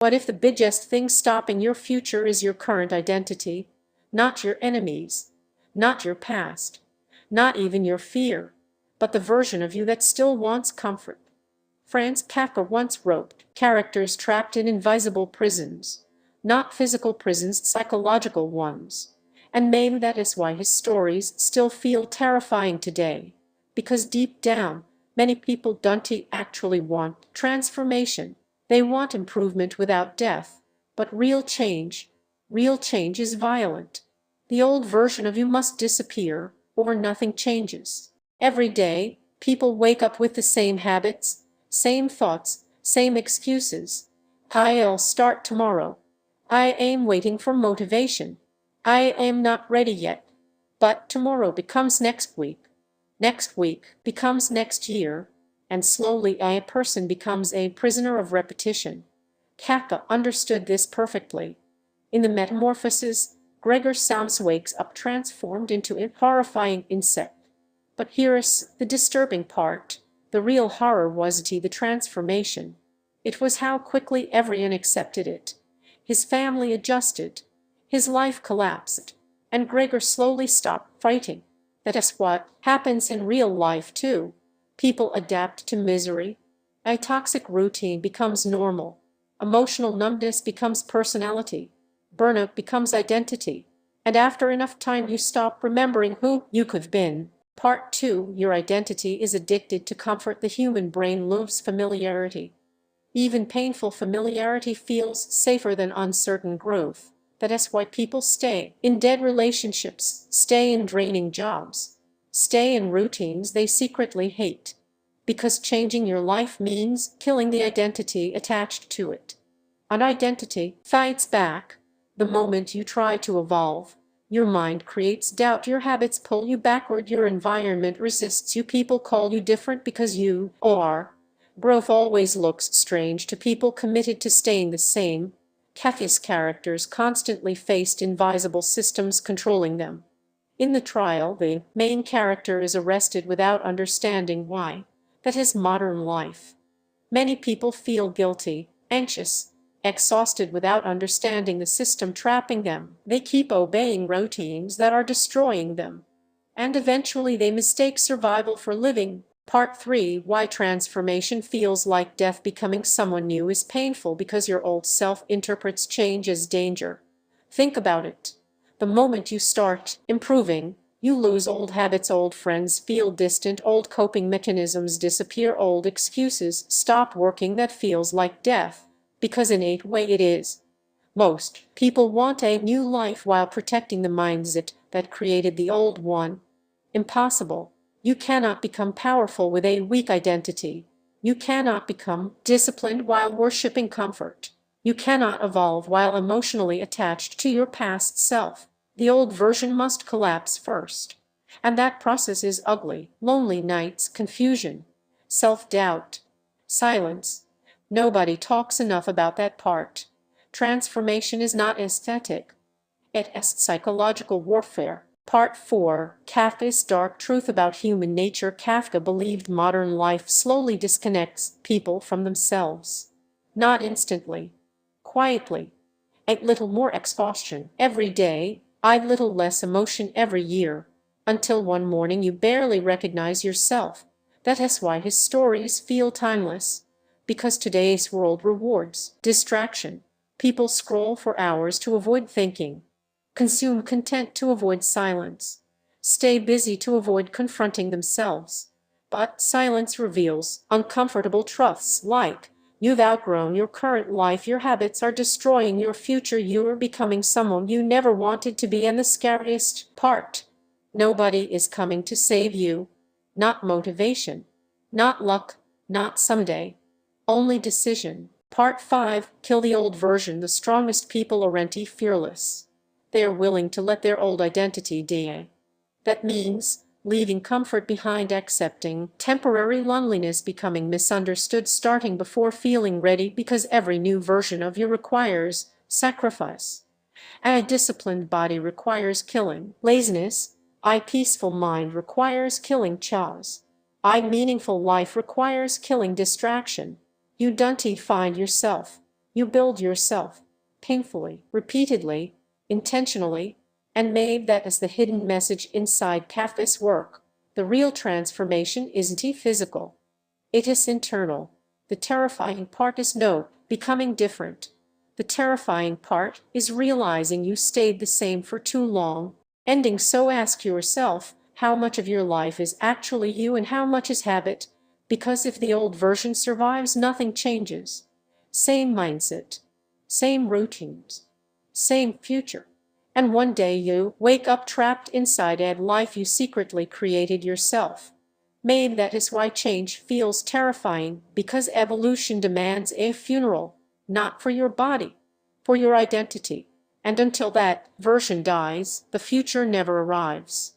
What if the biggest thing stopping your future is your current identity? Not your enemies, not your past, not even your fear, but the version of you that still wants comfort. Franz Kafka once wrote, "Characters trapped in invisible prisons, not physical prisons, psychological ones." And maybe that is why his stories still feel terrifying today, because deep down, many people don't actually want transformation. They want improvement without death, but real change is violent. The old version of you must disappear, or nothing changes. Every day, people wake up with the same habits, same thoughts, same excuses. I'll start tomorrow. I am waiting for motivation. I am not ready yet. But tomorrow becomes next week. Next week becomes next year. And slowly a person becomes a prisoner of repetition. Kafka understood this perfectly. In the Metamorphoses, Gregor Samsa wakes up transformed into a horrifying insect. But here's the disturbing part. The real horror wasn't the transformation. It was how quickly everyone accepted it. His family adjusted. His life collapsed. And Gregor slowly stopped fighting. That is what happens in real life too. People adapt to misery. A toxic routine becomes normal. Emotional numbness becomes personality. Burnout becomes identity. And after enough time you stop remembering who you could have been. Part 2. Your identity is addicted to comfort. The human brain loves familiarity. Even painful familiarity feels safer than uncertain growth. That is why people stay in dead relationships, stay in draining jobs, stay in routines they secretly hate. Because changing your life means killing the identity attached to it. An identity fights back. The moment you try to evolve, your mind creates doubt, your habits pull you backward, your environment resists you, people call you different because you are. Growth always looks strange to people committed to staying the same. Kafkaesque characters constantly faced invisible systems controlling them. In the trial, the main character is arrested without understanding why. That is modern life. Many people feel guilty, anxious, exhausted without understanding the system trapping them. They keep obeying routines that are destroying them. And eventually they mistake survival for living. Part 3. Why transformation feels like death. Becoming someone new is painful because your old self interprets change as danger. Think about it. The moment you start improving, you lose old habits, old friends feel distant, old coping mechanisms disappear, old excuses stop working. That feels like death, because in a way it is. Most people want a new life while protecting the mindset that created the old one. Impossible. You cannot become powerful with a weak identity. You cannot become disciplined while worshipping comfort. You cannot evolve while emotionally attached to your past self. The old version must collapse first. And that process is ugly. Lonely nights, confusion, self-doubt, silence. Nobody talks enough about that part. Transformation is not aesthetic. It is psychological warfare. Part 4. Kafka's dark truth about human nature. Kafka believed modern life slowly disconnects people from themselves. Not instantly. Quietly. A little more exhaustion every day, a little less emotion every year, until one morning you barely recognize yourself. That is why his stories feel timeless. Because today's world rewards distraction. People scroll for hours to avoid thinking. Consume content to avoid silence. Stay busy to avoid confronting themselves. But silence reveals uncomfortable truths like, you've outgrown your current life, your habits are destroying your future, you are becoming someone you never wanted to be, and the scariest part, nobody is coming to save you. Not motivation, not luck, not someday. Only decision. Part 5. Kill the old version. The strongest people aren't fearless. They are willing to let their old identity die. That means leaving comfort behind, accepting temporary loneliness, becoming misunderstood, starting before feeling ready, because every new version of you requires sacrifice. A disciplined body requires killing laziness. A peaceful mind requires killing chaos. A meaningful life requires killing distraction. You don't find yourself. You build yourself, painfully, repeatedly, intentionally, and maybe that is the hidden message inside Kafka's work. The real transformation isn't physical. It is internal. The terrifying part is no, becoming different. The terrifying part is realizing you stayed the same for too long. Ending, so ask yourself how much of your life is actually you and how much is habit, because if the old version survives, nothing changes. Same mindset, same routines, same future. And one day you wake up trapped inside a life you secretly created yourself. Maybe that is why change feels terrifying, because evolution demands a funeral, not for your body, for your identity. And until that version dies, the future never arrives.